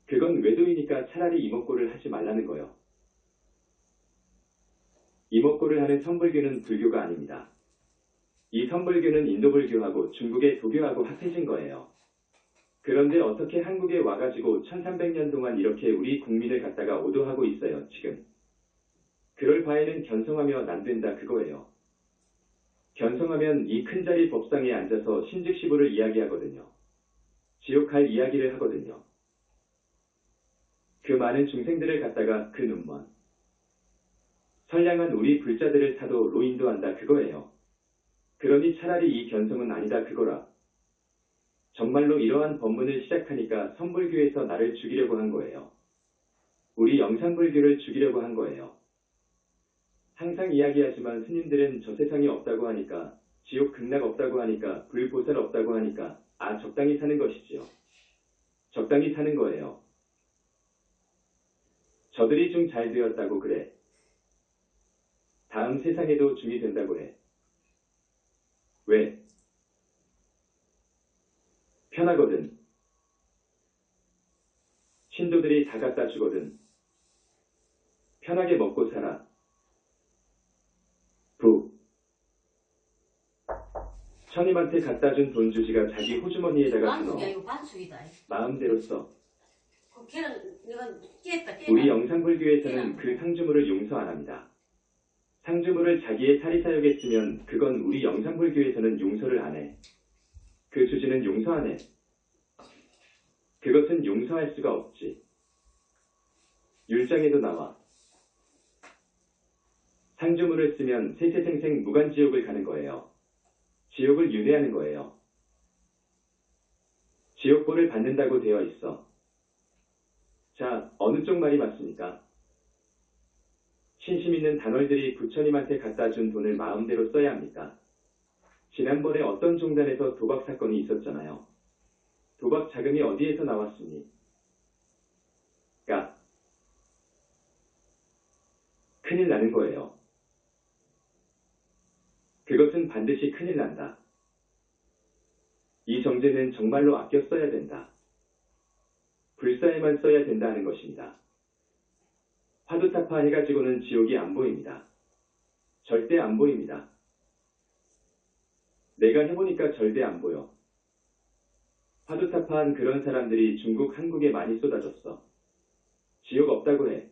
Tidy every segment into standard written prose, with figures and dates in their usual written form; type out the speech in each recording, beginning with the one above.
그건 외도이니까 차라리 이목고를 하지 말라는 거요. 이목고를 하는 선불교는 불교가 아닙니다. 이 선불교는 인도불교하고 중국의 도교하고 합해진 거예요. 그런데 어떻게 한국에 와가지고 1300년 동안 이렇게 우리 국민을 갖다가 오도하고 있어요, 지금. 그럴 바에는 견성하면 안 된다 그거예요. 견성하면 이 큰자리 법상에 앉아서 신즉시부를 이야기하거든요. 지옥 갈 이야기를 하거든요. 그 많은 중생들을 갖다가 그 눈먼 선량한 우리 불자들을 사도 로인도한다 그거예요. 그러니 차라리 이 견성은 아니다 그거라. 정말로 이러한 법문을 시작하니까 선불교에서 나를 죽이려고 한 거예요. 우리 영산불교를 죽이려고 한 거예요. 항상 이야기하지만 스님들은 저 세상이 없다고 하니까, 지옥 극락 없다고 하니까, 불보살 없다고 하니까 적당히 사는 것이지요. 적당히 사는 거예요. 저들이 좀 잘 되었다고 그래. 다음 세상에도 중이 된다고 해. 왜? 편하거든. 신도들이 다 갖다 주거든. 편하게 먹고 살아. 부. 처님한테 갖다 준 돈 주지가 자기 호주머니에다가 넣어. 마음대로 써. 우리 영산불교에서는 그 상주물을 용서 안 합니다. 상주물을 자기의 사리사욕에 쓰면 그건 우리 영산불교에서는 용서를 안 해. 그 주지는 용서 안 해. 그것은 용서할 수가 없지. 율장에도 나와. 상주물을 쓰면 세세생생 무간지옥을 가는 거예요. 지옥을 윤회하는 거예요. 지옥벌을 받는다고 되어 있어. 자, 어느 쪽 말이 맞습니까? 신심 있는 단월들이 부처님한테 갖다 준 돈을 마음대로 써야 합니까? 지난번에 어떤 종단에서 도박 사건이 있었잖아요. 도박 자금이 어디에서 나왔습니까? 큰일 나는 거예요. 그것은 반드시 큰일 난다. 이 정제는 정말로 아껴 써야 된다. 불사에만 써야 된다는 것입니다. 화두타파 해가지고는 지옥이 안 보입니다. 절대 안 보입니다. 내가 해보니까 절대 안 보여. 화두타파한 그런 사람들이 중국, 한국에 많이 쏟아졌어. 지옥 없다고 해.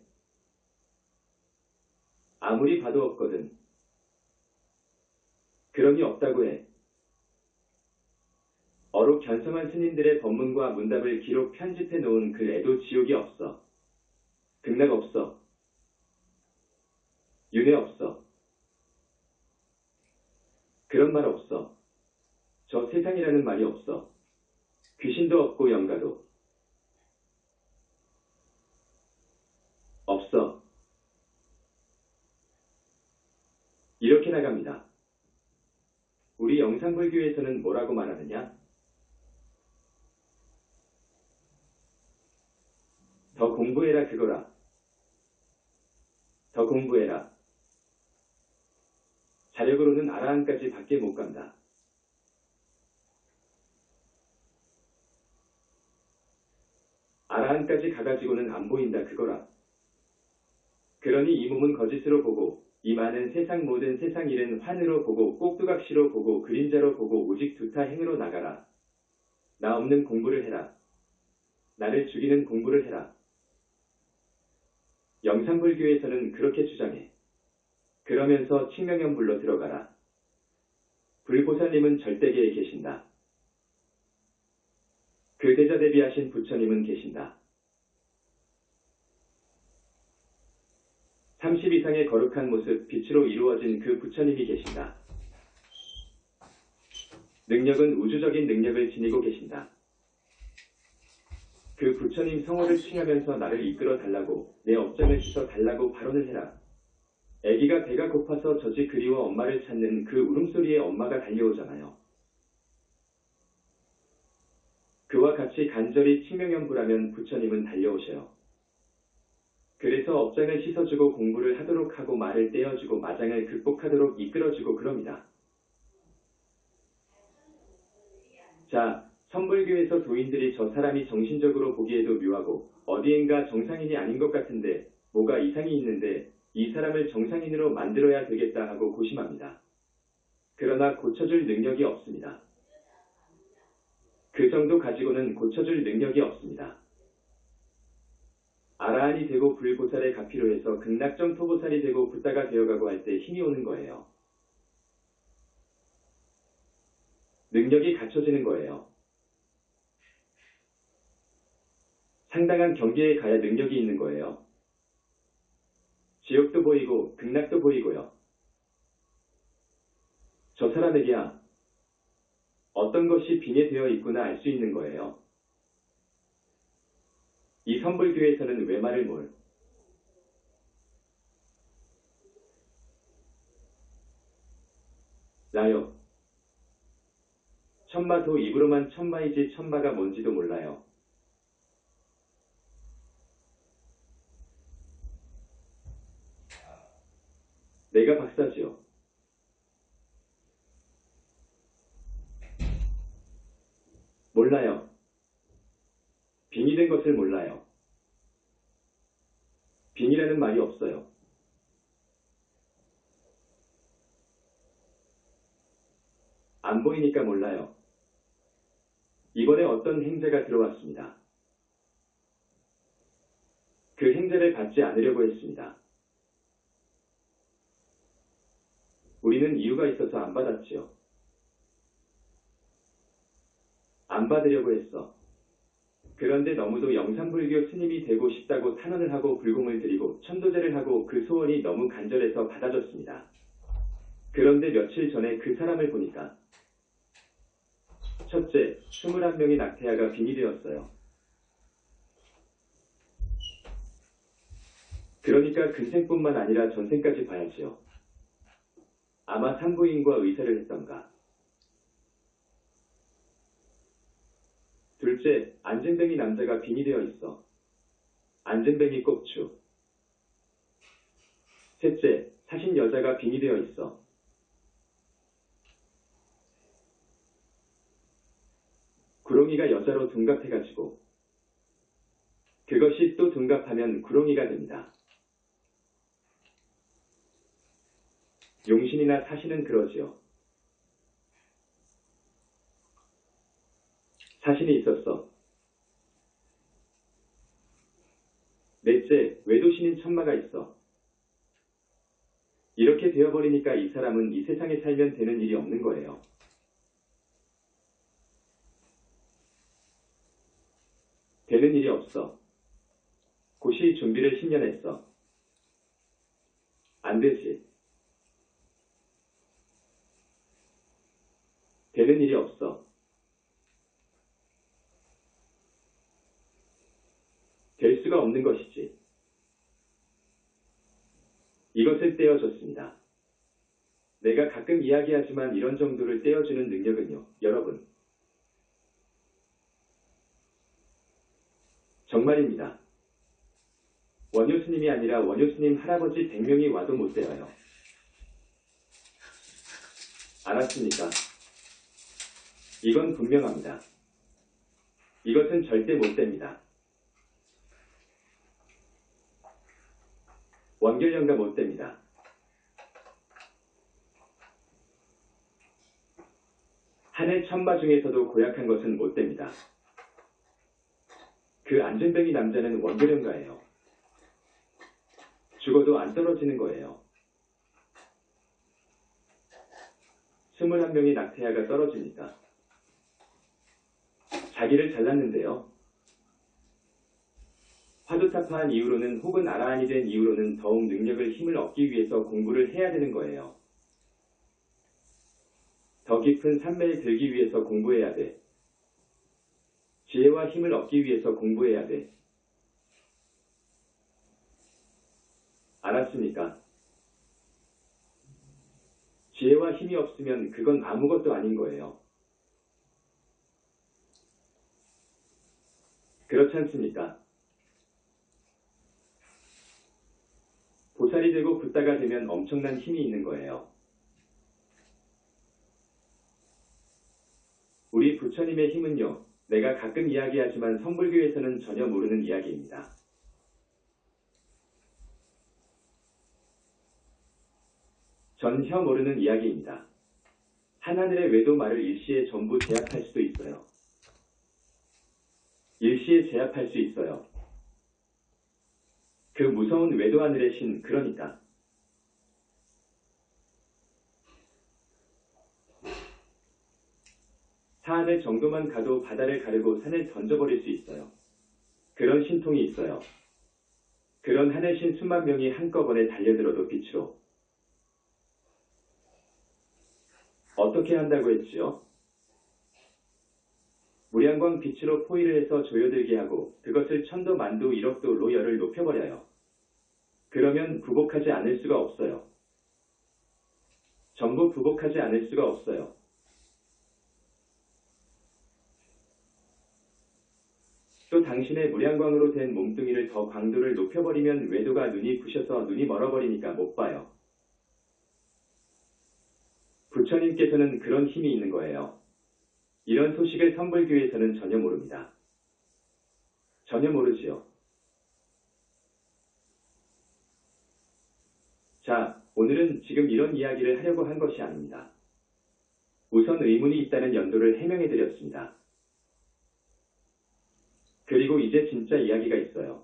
아무리 봐도 없거든. 그러니 없다고 해. 어록 견성한 스님들의 법문과 문답을 기록 편집해 놓은 글에도 지옥이 없어. 극락 없어. 윤회 없어. 그런 말 없어. 저 세상이라는 말이 없어. 귀신도 없고 영가도 없어. 이렇게 나갑니다. 우리 영산불교에서는 뭐라고 말하느냐? 더 공부해라 그거라. 더 공부해라. 자력으로는 아라한까지 밖에 못 간다. 아라한까지 가가지고는 안 보인다 그거라. 그러니 이 몸은 거짓으로 보고 이 많은 세상 모든 세상 일은 환으로 보고 꼭두각시로 보고 그림자로 보고 오직 두타 행으로 나가라. 나 없는 공부를 해라. 나를 죽이는 공부를 해라. 영산불교에서는 그렇게 주장해. 그러면서 칭명연불로 들어가라. 불보살님은 절대계에 계신다. 그 대자 대비하신 부처님은 계신다. 30 이상의 거룩한 모습, 빛으로 이루어진 그 부처님이 계신다. 능력은 우주적인 능력을 지니고 계신다. 그 부처님 성호를 칭하면서 나를 이끌어 달라고, 내 업장을 씻어 달라고 발언을 해라. 아기가 배가 고파서 젖이 그리워 엄마를 찾는 그 울음소리에 엄마가 달려오잖아요. 그와 같이 간절히 칭명연불하면 부처님은 달려오셔요. 그래서 업장을 씻어주고 공부를 하도록 하고 말을 떼어주고 마장을 극복하도록 이끌어주고 그럽니다. 자, 선불교에서 도인들이 저 사람이 정신적으로 보기에도 묘하고 어디엔가 정상인이 아닌 것 같은데 뭐가 이상이 있는데 이 사람을 정상인으로 만들어야 되겠다 하고 고심합니다. 그러나 고쳐줄 능력이 없습니다. 그 정도 가지고는 고쳐줄 능력이 없습니다. 아라한이 되고 불보살의 가피로 해서 극락정 토보살이 되고 붓다가 되어가고 할 때 힘이 오는 거예요. 능력이 갖춰지는 거예요. 상당한 경계에 가야 능력이 있는 거예요. 지옥도 보이고 극락도 보이고요. 저 사람에게야 어떤 것이 빙의되어 있구나 알 수 있는 거예요. 이 선불교에서는 왜 말을 뭘? 나요. 천마도 입으로만 천마이지 천마가 뭔지도 몰라요. 내가 박사지요. 몰라요. 빙의된 것을 몰라요. 빙의라는 말이 없어요. 안 보이니까 몰라요. 이번에 어떤 행자가 들어왔습니다. 그 행자를 받지 않으려고 했습니다. 우리는 이유가 있어서 안 받았지요. 안 받으려고 했어. 그런데 너무도 영산불교 스님이 되고 싶다고 탄원을 하고 불공을 드리고 천도제를 하고 그 소원이 너무 간절해서 받아줬습니다. 그런데 며칠 전에 그 사람을 보니까 첫째, 21명의 낙태아가 빙의되었어요. 그러니까 근생뿐만 아니라 전생까지 봐야지요. 아마 산부인과 의사를 했던가. 둘째, 안진뱅이 남자가 빙의되어 있어. 안진뱅이 꼽추. 셋째, 사신 여자가 빙의되어 있어. 구렁이가 여자로 둔갑해가지고 그것이 또 둔갑하면 구렁이가 됩니다. 용신이나 사신은 그러지요. 사신이 있었어. 넷째, 외도신인 천마가 있어. 이렇게 되어버리니까 이 사람은 이 세상에 살면 되는 일이 없는 거예요. 되는 일이 없어. 고시 준비를 10년 했어. 안 되지. 되는 일이 없어. 될 수가 없는 것이지. 이것을 떼어줬습니다. 내가 가끔 이야기하지만 이런 정도를 떼어주는 능력은요, 여러분. 정말입니다. 원효스님이 아니라 원효스님 할아버지 100명이 와도 못 떼어요. 알았습니까? 이건 분명합니다. 이것은 절대 못 뗍니다. 원결연가 못 뗍니다. 한해 천마 중에서도 고약한 것은 못 뗍니다. 그 안진뱅이 남자는 원결연가예요. 죽어도 안 떨어지는 거예요. 21명의 낙태아가 떨어지니까. 자기를 잘랐는데요. 화두타파한 이후로는 혹은 아라한이 된 이후로는 더욱 능력을 힘을 얻기 위해서 공부를 해야 되는 거예요. 더 깊은 산매에 들기 위해서 공부해야 돼. 지혜와 힘을 얻기 위해서 공부해야 돼. 알았습니까? 지혜와 힘이 없으면 그건 아무것도 아닌 거예요. 그렇지 않습니까? 보살이 되고 붓다가 되면 엄청난 힘이 있는 거예요. 우리 부처 부처님의 힘은요, 내가 가끔 이야기하지만 성불교에서는 전혀 모르는 이야기입니다. 전혀 모르는 이야기입니다. 한하늘의 외도 말을 일시에 전부 제압할 수도 있어요. 일시에 제압할 수 있어요. 그 무서운 외도 하늘의 신, 그러니까. 사하늘 정도만 가도 바다를 가르고 산을 던져버릴 수 있어요. 그런 신통이 있어요. 그런 하늘신 수만 명이 한꺼번에 달려들어도 빛으로. 어떻게 한다고 했지요? 무량광 빛으로 포위를 해서 조여들게 하고 그것을 천도 만도 1억도로 열을 높여버려요. 그러면 굴복하지 않을 수가 없어요. 전부 굴복하지 않을 수가 없어요. 또 당신의 무량광으로 된 몸뚱이를 더 광도를 높여버리면 외도가 눈이 부셔서 눈이 멀어버리니까 못 봐요. 부처님께서는 그런 힘이 있는 거예요. 이런 소식을 성불교에서는 전혀 모릅니다. 전혀 모르지요. 자, 오늘은 지금 이런 이야기를 하려고 한 것이 아닙니다. 우선 의문이 있다는 연도를 해명해드렸습니다. 그리고 이제 진짜 이야기가 있어요.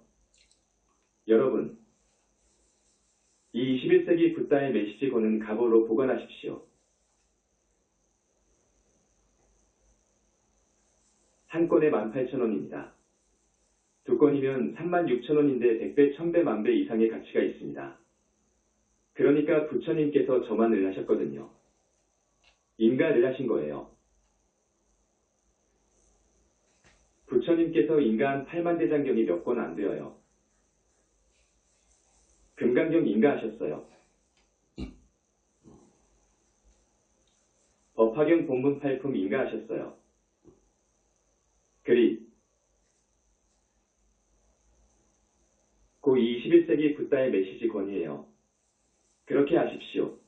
여러분, 이 21세기 붓다의 메시지고는 가보로 보관하십시오. 한 권에 18,000원입니다. 두 권이면 36,000원인데 100배, 1000배, 만배 이상의 가치가 있습니다. 그러니까 부처님께서 저만을 하셨거든요. 인가를 하신 거예요. 부처님께서 인가한 8만대장경이 몇 권 안 되어요. 금강경 인가하셨어요. 법화경 본문 8품 인가하셨어요. 그리 고 21세기 붓다의 메시지 권위예요. 그렇게 아십시오.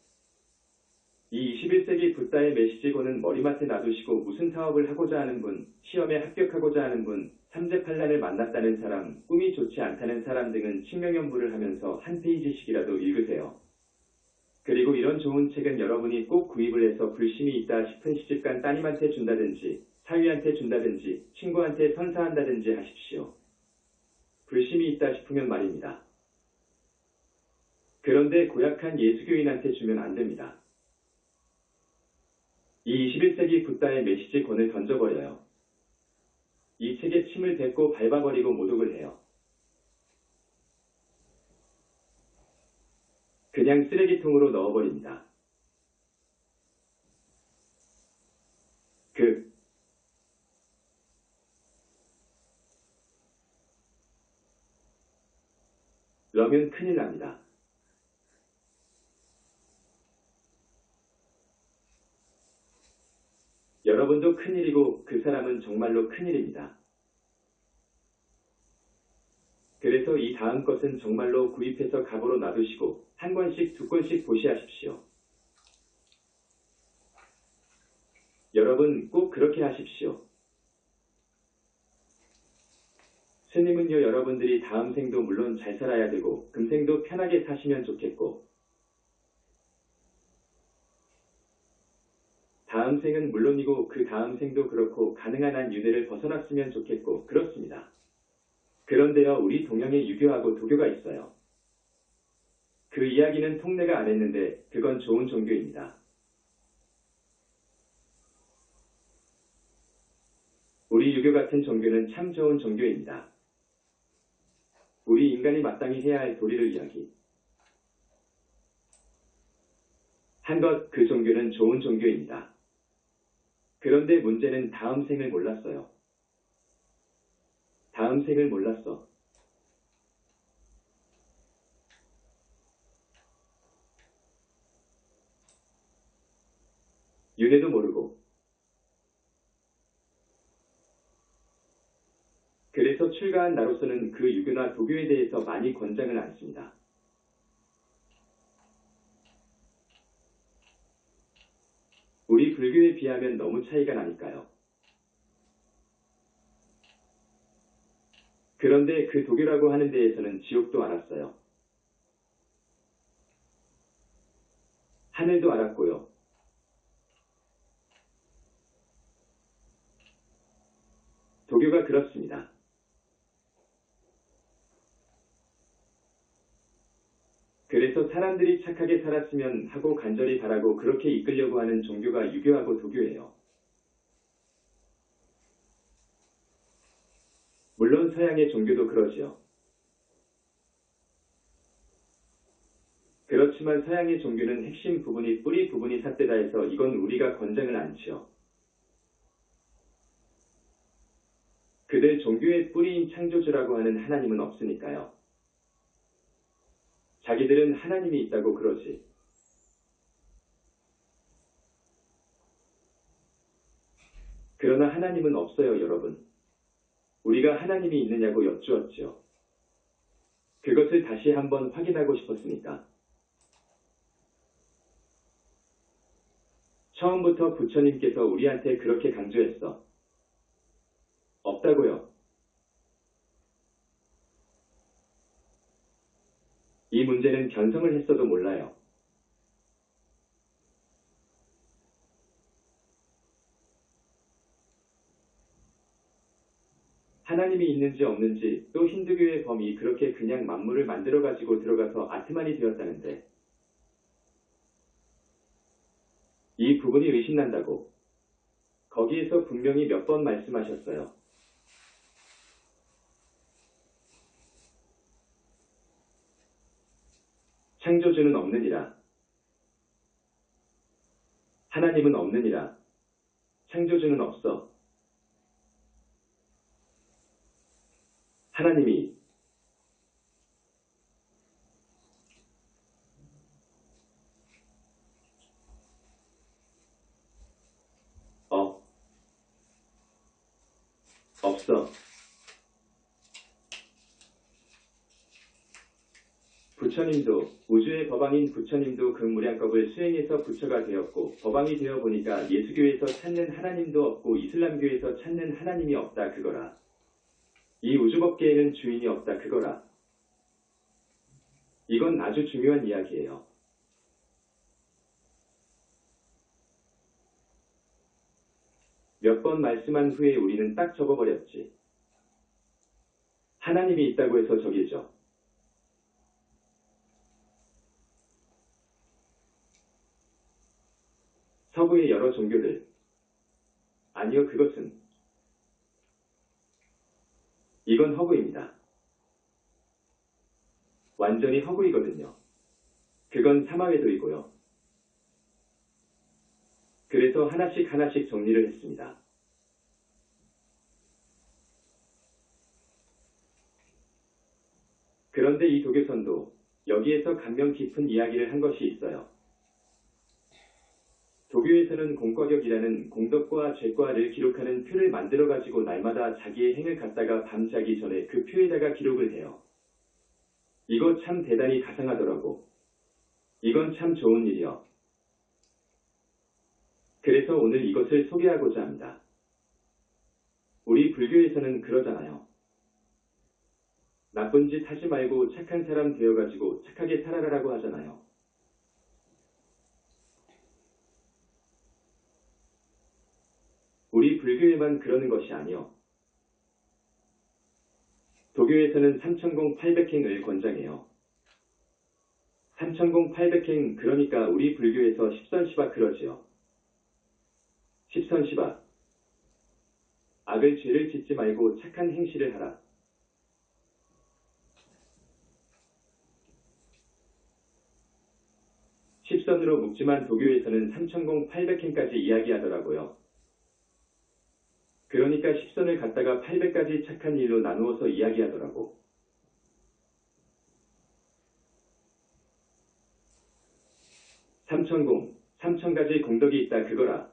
이 21세기 붓다의 메시지고는 머리맡에 놔두시고 무슨 사업을 하고자 하는 분, 시험에 합격하고자 하는 분, 삼재팔란을 만났다는 사람, 꿈이 좋지 않다는 사람 등은 칭명연부를 하면서 한 페이지씩이라도 읽으세요. 그리고 이런 좋은 책은 여러분이 꼭 구입을 해서 불심이 있다 싶은 시집간 따님한테 준다든지, 사위한테 준다든지, 친구한테 선사한다든지 하십시오. 불심이 있다 싶으면 말입니다. 그런데 고약한 예수교인한테 주면 안 됩니다. 이 21세기 붓다의 메시지 권을 던져버려요. 이 책에 침을 뱉고 밟아버리고 모독을 해요. 그냥 쓰레기통으로 넣어버립니다. 그러면 큰일 납니다. 여러분도 큰일이고 그 사람은 정말로 큰일입니다. 그래서 이 다음 것은 정말로 구입해서 갑으로 놔두시고 한 권씩 두 권씩 보시하십시오. 여러분 꼭 그렇게 하십시오. 스님은요, 여러분들이 다음 생도 물론 잘 살아야 되고 금생도 편하게 사시면 좋겠고 다음 생은 물론이고 그 다음 생도 그렇고 가능한 한 유대를 벗어났으면 좋겠고 그렇습니다. 그런데요, 우리 동양에 유교하고 도교가 있어요. 그 이야기는 통내가 안 했는데 그건 좋은 종교입니다. 우리 유교 같은 종교는 참 좋은 종교입니다. 우리 인간이 마땅히 해야 할 도리를 이야기 한 것, 그 종교는 좋은 종교입니다. 그런데 문제는 다음 생을 몰랐어요. 다음 생을 몰랐어. 윤회도 모르고. 그래서 출가한 나로서는 그 유교나 도교에 대해서 많이 권장을 않습니다. 우리 불교에 비하면 너무 차이가 나니까요. 그런데 그 도교라고 하는 데에서는 지옥도 알았어요. 하늘도 알았고요. 도교가 그렇습니다. 그래서 사람들이 착하게 살았으면 하고 간절히 바라고 그렇게 이끌려고 하는 종교가 유교하고 도교예요. 물론 서양의 종교도 그러지요. 그렇지만 서양의 종교는 핵심 부분이 뿌리 부분이 삿대다 해서 이건 우리가 권장을 않지요. 그들 종교의 뿌리인 창조주라고 하는 하나님은 없으니까요. 자기들은 하나님이 있다고 그러지. 그러나 하나님은 없어요, 여러분. 우리가 하나님이 있느냐고 여쭈었지요. 그것을 다시 한번 확인하고 싶었으니까. 처음부터 부처님께서 우리한테 그렇게 강조했어. 없다고요. 이 문제는 견성을 했어도 몰라요. 하나님이 있는지 없는지 또 힌두교의 범이 그렇게 그냥 만물을 만들어가지고 들어가서 아트만이 되었다는데 이 부분이 의심난다고. 거기에서 분명히 몇 번 말씀하셨어요. 창조주는 없느니라. 하나님은 없느니라. 창조주는 없어. 하나님이 없어. 부처님도 우주의 법왕인 부처님도 그 무량겁을 수행해서 부처가 되었고 법왕이 되어 보니까 예수교에서 찾는 하나님도 없고 이슬람교에서 찾는 하나님이 없다 그거라. 이 우주법계에는 주인이 없다 그거라. 이건 아주 중요한 이야기예요. 몇 번 말씀한 후에 우리는 딱 접어버렸지. 하나님이 있다고 해서 저기죠. 서구의 여러 종교들. 아니요, 이건 허구입니다. 완전히 허구이거든요. 그건 사마외도이고요. 그래서 하나씩 정리를 했습니다. 그런데 이 도교선도 여기에서 감명 깊은 이야기를 한 것이 있어요. 도교에서는 공과격이라는 공덕과 죄과를 기록하는 표를 만들어가지고 날마다 자기의 행을 갖다가 밤자기 전에 그 표에다가 기록을 해요. 이거 참 대단히 가상하더라고. 이건 참 좋은 일이요. 그래서 오늘 이것을 소개하고자 합니다. 우리 불교에서는 그러잖아요. 나쁜 짓 하지 말고 착한 사람 되어가지고 착하게 살아가라고 하잖아요. 우리 불교에만 그러는 것이 아니요. 도교에서는 300800행을 권장해요. 300800행 그러니까 우리 불교에서 십선시박 그러지요. 십선시박. 악을 죄를 짓지 말고 착한 행실을 하라. 십선으로 묵지만 도교에서는 300800행까지 이야기하더라고요. 그러니까 십선을 갖다가 800가지 착한 일로 나누어서 이야기하더라고. 삼천공, 3000가지 공덕이 있다 그거라.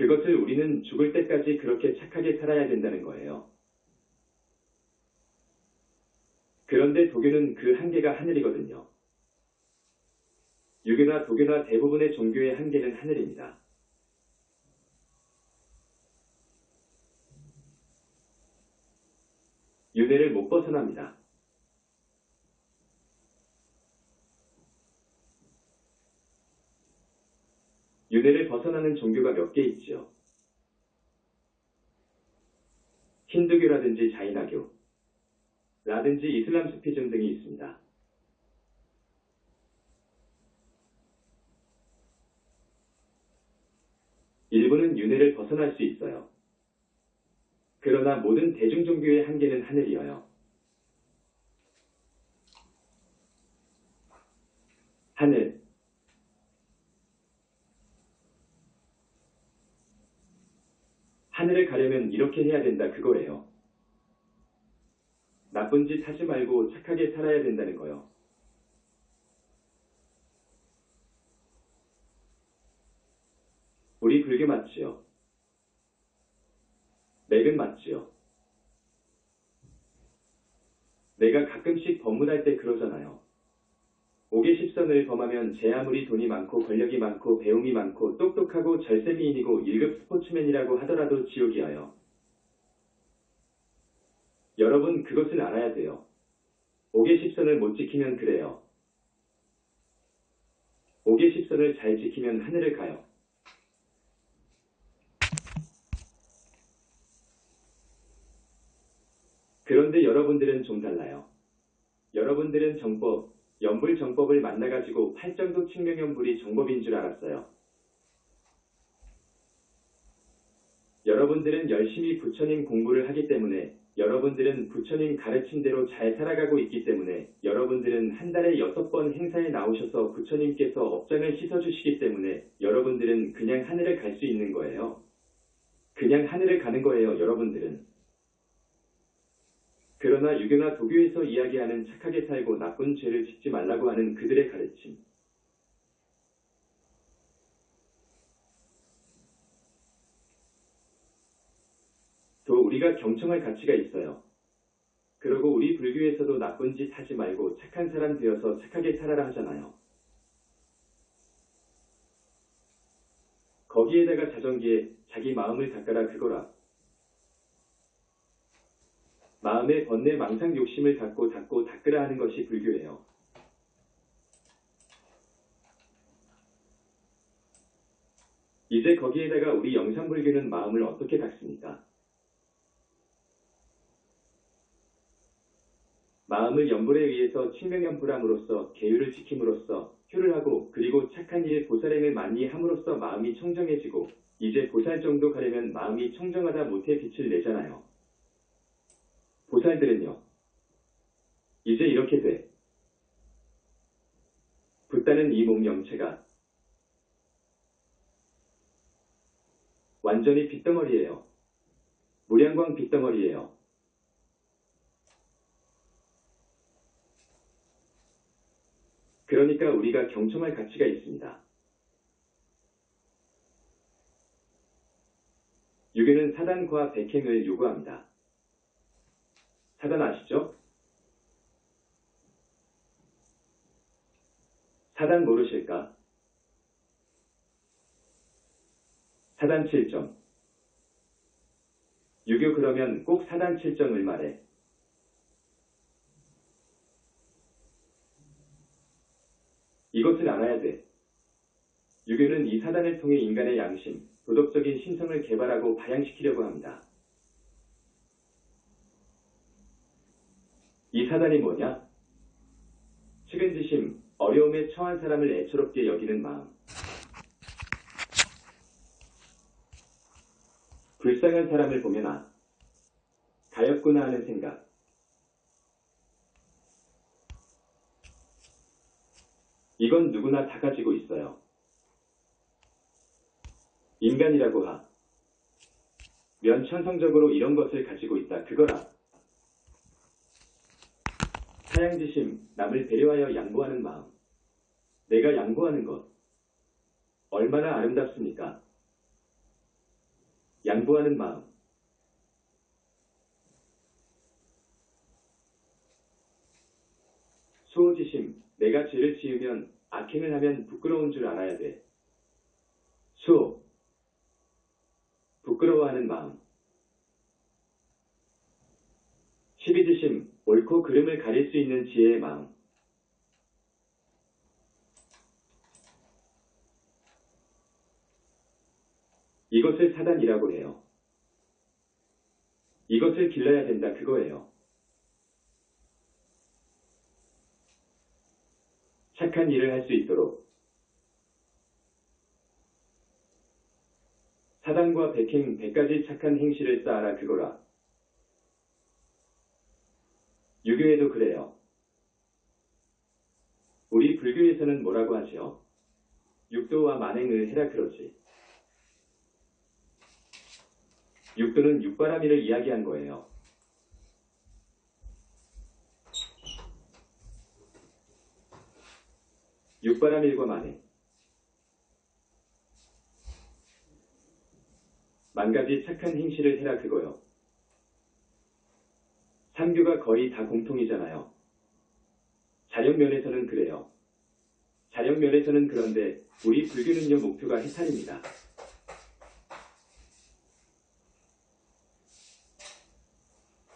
그것을 우리는 죽을 때까지 그렇게 착하게 살아야 된다는 거예요. 그런데 도교는 그 한계가 하늘이거든요. 유교나 도교나 대부분의 종교의 한계는 하늘입니다. 윤회를 못 벗어납니다. 윤회를 벗어나는 종교가 몇 개 있지요. 힌두교라든지 자이나교, 라든지 이슬람 수피즘 등이 있습니다. 일부는 윤회를 벗어날 수 있어요. 그러나 모든 대중종교의 한계는 하늘이어요. 하늘. 하늘을 가려면 이렇게 해야 된다 그거예요. 나쁜 짓 하지 말고 착하게 살아야 된다는 거요. 우리 불교 맞지요? 맥은 맞지요? 내가 가끔씩 법문할 때 그러잖아요. 5개10선을 범하면 제 아무리 돈이 많고 권력이 많고 배움이 많고 똑똑하고 절세미인이고 1급 스포츠맨이라고 하더라도 지옥이어요. 여러분 그것을 알아야 돼요. 5개10선을 못 지키면 그래요. 5개10선을 잘 지키면 하늘을 가요. 그런데 여러분들은 좀 달라요. 여러분들은 정법, 연불정법을 만나가지고 팔정도 칙명연불이 정법인 줄 알았어요. 여러분들은 열심히 부처님 공부를 하기 때문에, 여러분들은 부처님 가르친 대로 잘 살아가고 있기 때문에, 여러분들은 한 달에 6번 행사에 나오셔서 부처님께서 업장을 씻어주시기 때문에 여러분들은 그냥 하늘을 갈 수 있는 거예요. 그냥 하늘을 가는 거예요, 여러분들은. 그러나 유교나 도교에서 이야기하는 착하게 살고 나쁜 죄를 짓지 말라고 하는 그들의 가르침. 또 우리가 경청할 가치가 있어요. 그리고 우리 불교에서도 나쁜 짓 하지 말고 착한 사람 되어서 착하게 살아라 하잖아요. 거기에다가 자정기에 자기 마음을 닦아라 그거라. 마음의 번뇌 망상 욕심을 닦고 닦으라 하는 것이 불교예요. 이제 거기에다가 우리 영산불교는 마음을 어떻게 닦습니까? 마음을 연불에 의해서 칙명연불함으로써 계율을 지킴으로써 효를 하고 그리고 착한 일 보살행을 많이 함으로써 마음이 청정해지고 이제 보살 정도 가려면 마음이 청정하다 못해 빛을 내잖아요. 보살들은요. 이제 이렇게 돼. 붓다는 이 몸 영체가 완전히 빗덩어리예요. 무량광 빗덩어리예요. 그러니까 우리가 경청할 가치가 있습니다. 유교는 사단과 백행을 요구합니다. 사단 아시죠? 사단 모르실까? 사단 7점. 유교 그러면 꼭 사단 7점을 말해. 이것을 알아야 돼. 유교는 이 사단을 통해 인간의 양심, 도덕적인 신성을 개발하고 발양시키려고 합니다. 이 사단이 뭐냐? 측은지심, 어려움에 처한 사람을 애처롭게 여기는 마음. 불쌍한 사람을 보면 아, 가엾구나 하는 생각. 이건 누구나 다 가지고 있어요. 인간이라고 하. 면 천성적으로 이런 것을 가지고 있다 그거라. 사양지심, 남을 배려하여 양보하는 마음. 내가 양보하는 것. 얼마나 아름답습니까? 양보하는 마음. 수호지심, 내가 죄를 지으면 악행을 하면 부끄러운 줄 알아야 돼. 수호. 부끄러워하는 마음. 십이지심, 옳고 그름을 가릴 수 있는 지혜의 마음. 이것을 사단이라고 해요. 이것을 길러야 된다 그거예요. 착한 일을 할 수 있도록 사단과 백행 100가지 착한 행실을 쌓아라 그거라. 유교에도 그래요. 우리 불교에서는 뭐라고 하지요? 육도와 만행을 해라 그러지. 육도는 육바라밀을 이야기한 거예요. 육바라밀과 만행. 만 가지 착한 행실을 해라 그거요. 삼교가 거의 다 공통이잖아요. 자력면에서는 그래요. 자력면에서는 그런데 우리 불교는요 목표가 해탈입니다.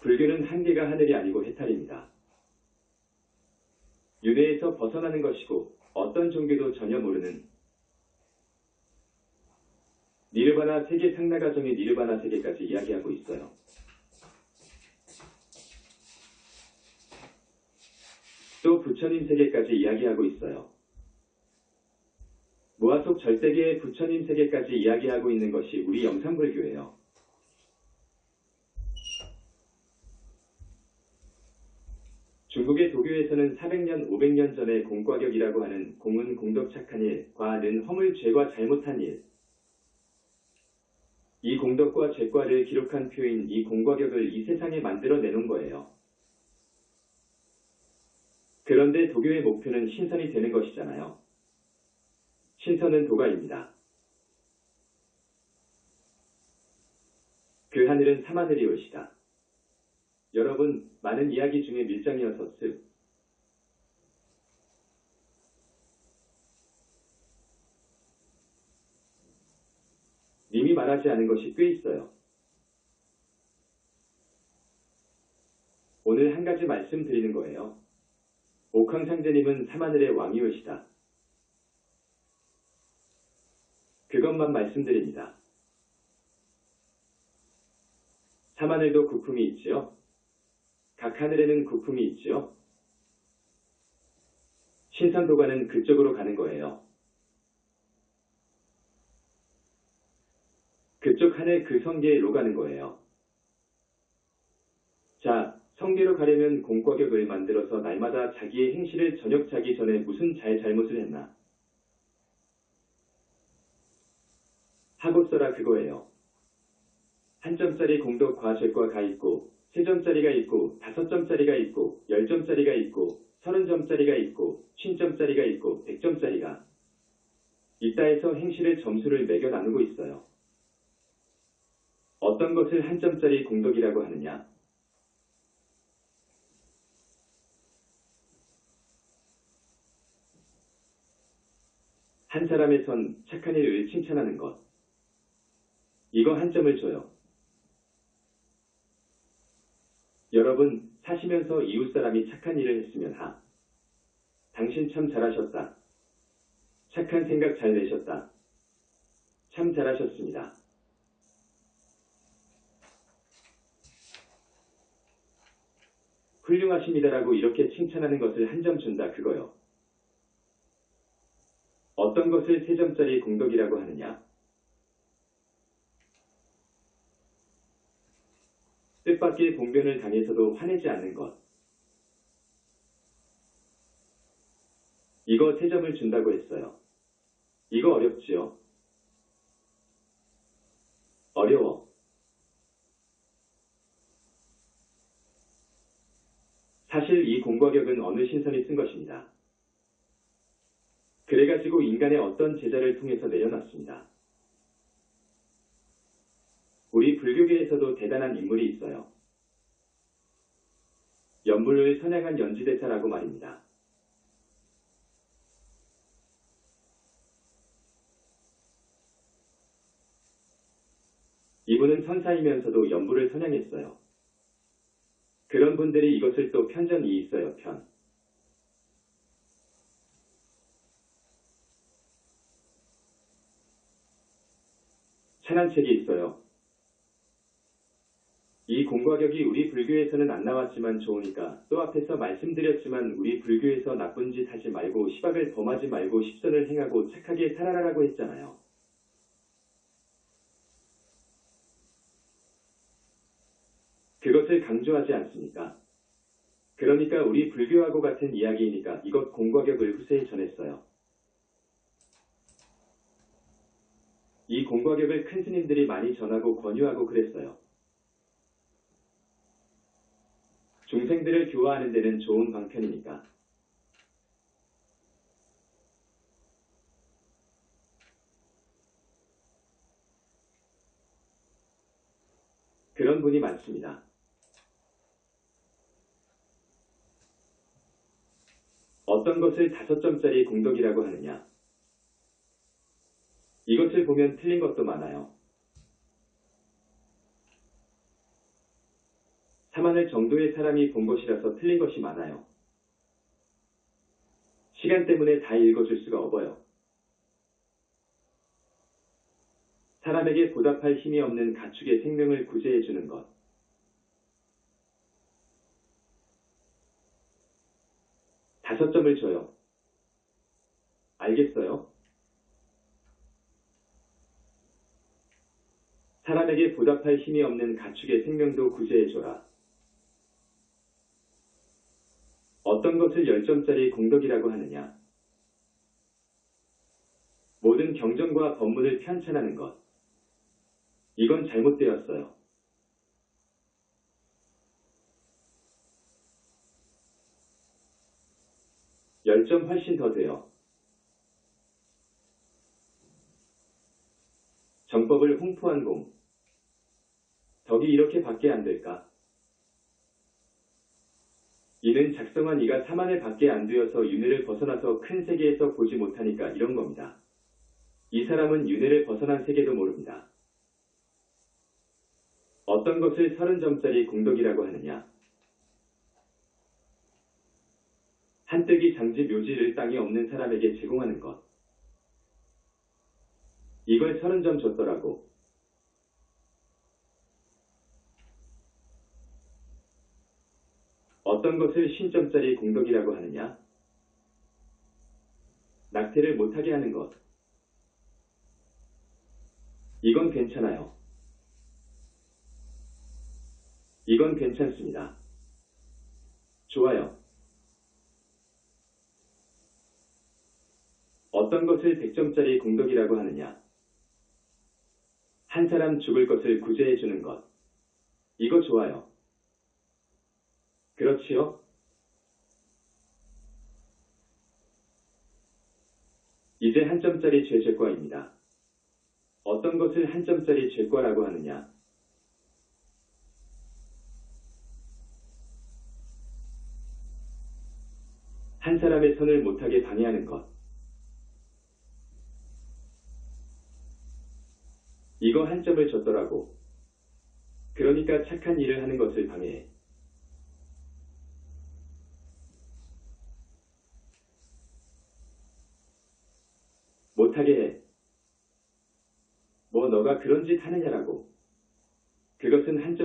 불교는 한계가 하늘이 아니고 해탈입니다. 윤회에서 벗어나는 것이고 어떤 종교도 전혀 모르는 니르바나 세계 상나가정의 니르바나 세계까지 이야기하고 있어요. 또 부처님 세계까지 이야기하고 있어요. 무아속 절대계의 부처님 세계까지 이야기하고 있는 것이 우리 영산불교예요. 중국의 도교에서는 400년, 500년 전에 공과격이라고 하는 공은 공덕 착한 일, 과는 허물 죄과 잘못한 일. 이 공덕과 죄과를 기록한 표인 이 공과격을 이 세상에 만들어 내놓은 거예요. 그런데 도교의 목표는 신선이 되는 것이잖아요. 신선은 도가입니다. 그 하늘은 삼하늘이 올시다. 여러분, 많은 이야기 중에 밀장이어서 쓱. 님이 말하지 않은 것이 꽤 있어요. 오늘 한 가지 말씀드리는 거예요. 옥황상제님은 삼하늘의 왕이오시다. 그것만 말씀드립니다. 삼하늘도 구품이 있지요. 각 하늘에는 구품이 있지요. 신선도가는 그쪽으로 가는 거예요. 그쪽 하늘 그 성계로 가는 거예요. 자, 성계로 가려면 공과격을 만들어서 날마다 자기의 행실을 저녁 자기 전에 무슨 잘못을 했나 하고 써라 그거예요. 한 점짜리 공덕 과죄과 가 있고 3점짜리가 있고 5점짜리가 있고 10점짜리가 있고 30점짜리가 있고 50점짜리가 있고 100점짜리가 있다 해서 행실의 점수를 매겨 나누고 있어요. 어떤 것을 한 점짜리 공덕이라고 하느냐? 한 사람의 선 착한 일을 칭찬하는 것. 이거 한 점을 줘요. 여러분, 사시면서 이웃 사람이 착한 일을 했으면 당신 참 잘하셨다. 착한 생각 잘 내셨다. 참 잘하셨습니다. 훌륭하십니다라고 이렇게 칭찬하는 것을 한 점 준다 그거요. 어떤 것을 3점짜리 공덕이라고 하느냐? 뜻밖의 봉변을 당해서도 화내지 않는 것. 이거 3점을 준다고 했어요. 이거 어렵지요? 어려워. 사실 이 공과격은 어느 신선이 쓴 것입니다. 그래가지고 인간의 어떤 제자를 통해서 내려놨습니다. 우리 불교계에서도 대단한 인물이 있어요. 연불을 선양한 연지대사라고 말입니다. 이분은 선사이면서도 연불을 선양했어요. 그런 분들이 이것을 또 편전이 있어요, 편. 찬한 책이 있어요. 이 공과격이 우리 불교에서는 안 나왔지만 좋으니까 또 앞에서 말씀드렸지만 우리 불교에서 나쁜 짓 하지 말고 시박을 범하지 말고 십선을 행하고 착하게 살아라라고 했잖아요. 그것을 강조하지 않습니까? 그러니까 우리 불교하고 같은 이야기이니까 이것 공과격을 후세에 전했어요. 이 공과격을 큰 스님들이 많이 전하고 권유하고 그랬어요. 중생들을 교화하는 데는 좋은 방편이니까. 그런 분이 많습니다. 어떤 것을 5점짜리 공덕이라고 하느냐? 이것을 보면 틀린 것도 많아요. 3하늘 정도의 사람이 본 것이라서 틀린 것이 많아요. 시간 때문에 다 읽어줄 수가 없어요. 사람에게 보답할 힘이 없는 가축의 생명을 구제해주는 것. 5점을 줘요. 알겠어요? 사람에게 보답할 힘이 없는 가축의 생명도 구제해줘라. 어떤 것을 10점짜리 공덕이라고 하느냐? 모든 경전과 법문을 편찬하는 것. 이건 잘못되었어요. 10점 훨씬 더 돼요. 정법을 홍포한 공. 덕이 이렇게 밖에 안 될까? 이는 작성한 이가 3안을 밖에 안 되어서 윤회를 벗어나서 큰 세계에서 보지 못하니까 이런 겁니다. 이 사람은 윤회를 벗어난 세계도 모릅니다. 어떤 것을 30점짜리 공덕이라고 하느냐? 한뜨기 장지 묘지를 땅이 없는 사람에게 제공하는 것. 이걸 30점 줬더라고. 어떤 것을 50점짜리 공덕이라고 하느냐? 낙태를 못하게 하는 것. 이건 괜찮아요. 이건 괜찮습니다. 좋아요. 어떤 것을 100점짜리 공덕이라고 하느냐? 한 사람 죽을 것을 구제해주는 것. 이거 좋아요. 그렇지요? 이제 한 점짜리 죄죄과입니다. 어떤 것을 한 점짜리 죄과라고 하느냐? 한 사람의 선을 못하게 방해하는 것. 이거 한 점을 줬더라고. 그러니까 착한 일을 하는 것을 방해해. 못하게 해. 뭐 너가 그런 짓 하느냐라고. 그것은 한 점.